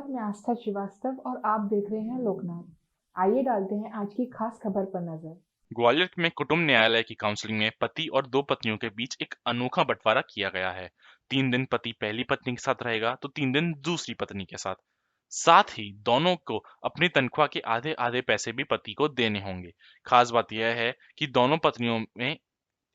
नमस्कार, मैं आस्था श्रीवास्तव और आप देख रहे हैं लोकनाथ। आइए डालते हैं आज की खास खबर पर नजर। ग्वालियर में कुटुंब न्यायालय की काउंसलिंग में पति और दो पत्नियों के बीच एक अनोखा बंटवारा किया गया है। 3 दिन पति पहली पत्नी के साथ रहेगा तो 3 दिन दूसरी पत्नी के साथ। साथ ही दोनों को अपनी तनख्वाह के आधे आधे पैसे भी पति को देने होंगे। खास बात यह है कि दोनों पत्नियों में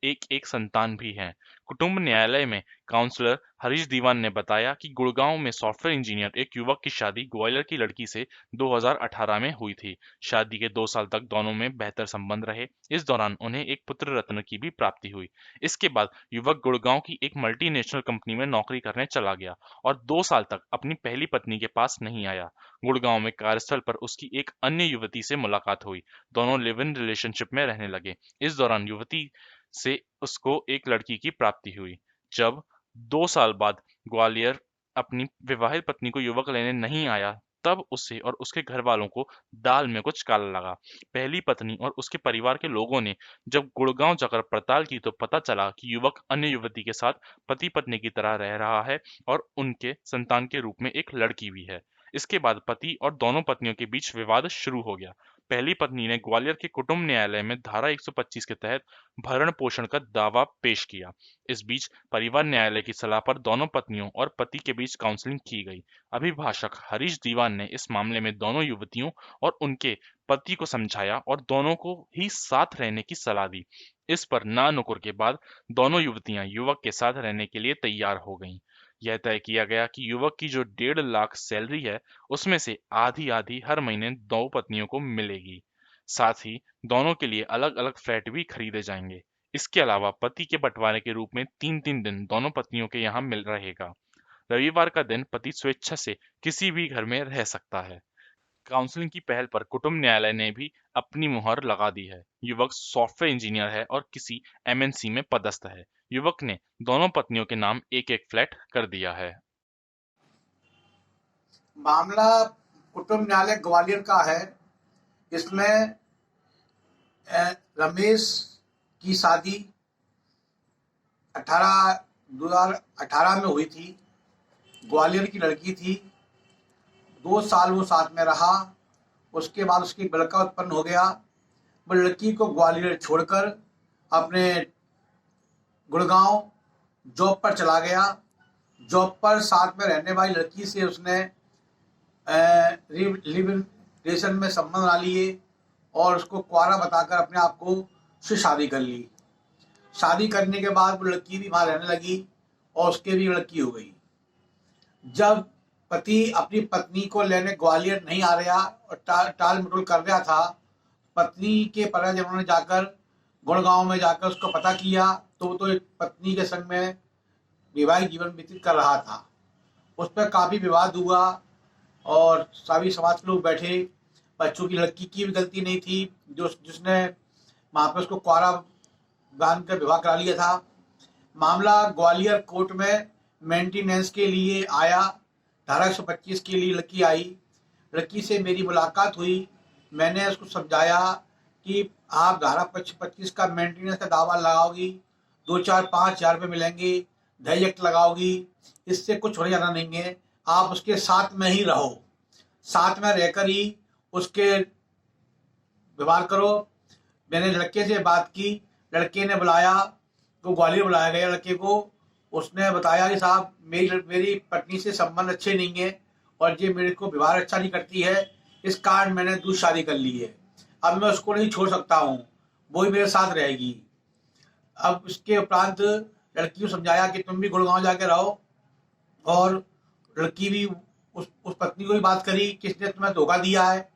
एक एक संतान भी हैं। कुटुंब न्यायालय में काउंसलर हरीश दीवान ने बताया कि गुड़गांव में सॉफ्टवेयर इंजीनियर एक युवक की शादी ग्वालियर की लड़की से 2018 में हुई थी। शादी के 2 साल तक दोनों में बेहतर संबंध रहे। इस दौरान उन्हें एक पुत्र रत्न की भी प्राप्ति हुई। इसके बाद युवक गुड़गांव की एक मल्टीनेशनल कंपनी में नौकरी करने चला गया और 2 साल तक अपनी पहली पत्नी के पास नहीं आया। गुड़गांव में कार्यस्थल पर उसकी एक अन्य युवती से मुलाकात हुई। दोनों लिव इन रिलेशनशिप में रहने लगे। इस दौरान युवती से उसको एक लड़की की प्राप्ति हुई। जब 2 साल बाद ग्वालियर अपनी विवाहित पत्नी को युवक लेने नहीं आया, तब उसे और उसके घर वालों को दाल में कुछ काला लगा। पहली पत्नी और उसके परिवार के लोगों ने जब गुड़गांव जाकर पड़ताल की तो पता चला कि युवक अन्य युवती के साथ पति पत्नी की तरह रह रहा है और उनके संतान के रूप में एक लड़की भी है। इसके बाद पति और दोनों पत्नियों के बीच विवाद शुरू हो गया। पहली पत्नी ने ग्वालियर के कुटुंब न्यायालय में धारा 125 के तहत भरण पोषण का दावा पेश किया। इस बीच परिवार न्यायालय की सलाह पर दोनों पत्नियों और पति के बीच काउंसलिंग की गई। अभिभाषक हरीश दीवान ने इस मामले में दोनों युवतियों और उनके पति को समझाया और दोनों को ही साथ रहने की सलाह दी। इस पर ना नुकुर के बाद दोनों युवतियां युवक के साथ रहने के लिए तैयार हो गईं। यह तय किया गया कि युवक की जो 1.5 लाख सैलरी है, उसमें से आधी आधी हर महीने दो पत्नियों को मिलेगी। साथ ही दोनों के लिए अलग-अलग फ्लैट भी खरीदे जाएंगे। इसके अलावा पति के बंटवारे के रूप में 3-3 दिन दोनों पत्नियों के यहाँ मिल रहेगा। रविवार का दिन पति स्वेच्छा से किसी भी घर में रह सकता है। काउंसलिंग की पहल पर कुटुंब न्यायालय ने भी अपनी मुहर लगा दी है। युवक सॉफ्टवेयर इंजीनियर है और किसी एमएनसी में पदस्थ है। युवक ने दोनों पत्नियों के नाम एक-एक फ्लैट कर दिया है। मामला कुटुंब न्यायालय ग्वालियर का है। इसमें रमेश की शादी 2018 में हुई थी। ग्वालियर की लड़की थी। 2 साल वो साथ में रहा। उसके बाद उसकी लड़का उत्पन्न हो गया। वो लड़की को ग्वालियर छोड़कर अपने गुड़गांव जॉब पर चला गया। जॉब पर साथ में रहने वाली लड़की से उसने लिव इन रिलेशन में संबंध बना लिए और उसको कुंवारा बताकर अपने आप को उससे शादी कर ली। शादी करने के बाद वो लड़की भी वहां रहने लगी और उसके भी लड़की हो गई। जब पति अपनी पत्नी को लेने ग्वालियर नहीं आ रहा और टाल मटोल कर रहा था, पत्नी के पर जब उन्होंने जाकर गुड़गांव में जाकर उसको पता किया तो वो तो एक पत्नी के संग में वैवाहिक जीवन व्यतीत कर रहा था। उस पर काफी विवाद हुआ और सभी समाज के लोग बैठे। बच्चों की लड़की की भी गलती नहीं थी जो जिसने वहां पर उसको कुंवारा बांध कर विवाह करा लिया था। मामला ग्वालियर कोर्ट में मेंटेनेंस के लिए आया। धारा 125 के लिए लड़की आई। लड़की से मेरी मुलाकात हुई। मैंने उसको समझाया कि आप धारा 25 का मेंटेनेंस का दावा लगाओगी, 2-4-5 हजार रुपये मिलेंगे। दहेज एक्ट लगाओगी, इससे कुछ होने जाना नहीं है। आप उसके साथ में ही रहो, साथ में रहकर ही उसके व्यवहार करो। मैंने लड़के से बात की। लड़के ने बुलाया, तो ग्वालियर बुलाया गया लड़के को। उसने बताया कि साहब मेरी पत्नी से संबंध अच्छे नहीं है और ये मेरे को व्यवहार अच्छा नहीं करती है, इस कारण मैंने दूसरी शादी कर ली है। अब मैं उसको नहीं छोड़ सकता हूँ, वो ही मेरे साथ रहेगी। अब इसके उपरांत लड़की को समझाया कि तुम भी गुड़गांव जाके रहो और लड़की भी उस पत्नी को भी बात करी कि इसने तुम्हें धोखा दिया है।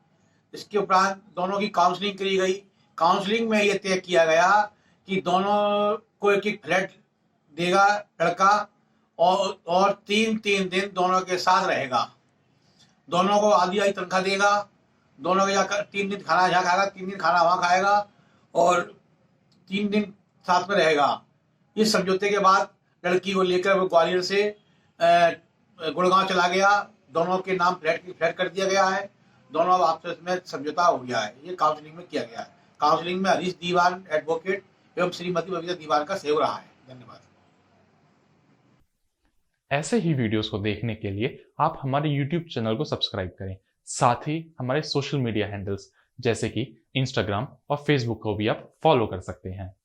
इसके उपरांत दोनों की काउंसलिंग करी गई। काउंसलिंग में यह तय किया गया कि दोनों को एक एक फ्लैट देगा लड़का और 3-3 दिन दोनों के साथ रहेगा। दोनों को आधी आधी तनख्वाह देगा। दोनों के जाकर 3 दिन खाना यहाँ खाएगा, 3 दिन खाना वहाँ खाएगा और 3 दिन साथ में रहेगा। इस समझौते के बाद लड़की को लेकर वो ग्वालियर से गुड़गांव चला गया। दोनों के नाम फ्लैट कर दिया गया है। दोनों अब आपस में समझौता हो गया है। ये काउंसलिंग में किया गया है। काउंसलिंग में हरीश दीवान एडवोकेट एवं श्रीमती बबीता दीवान का सहयोग रहा है। धन्यवाद। ऐसे ही वीडियोस को देखने के लिए आप हमारे YouTube चैनल को सब्सक्राइब करें। साथ ही हमारे सोशल मीडिया हैंडल्स जैसे कि इंस्टाग्राम और फेसबुक को भी आप फॉलो कर सकते हैं।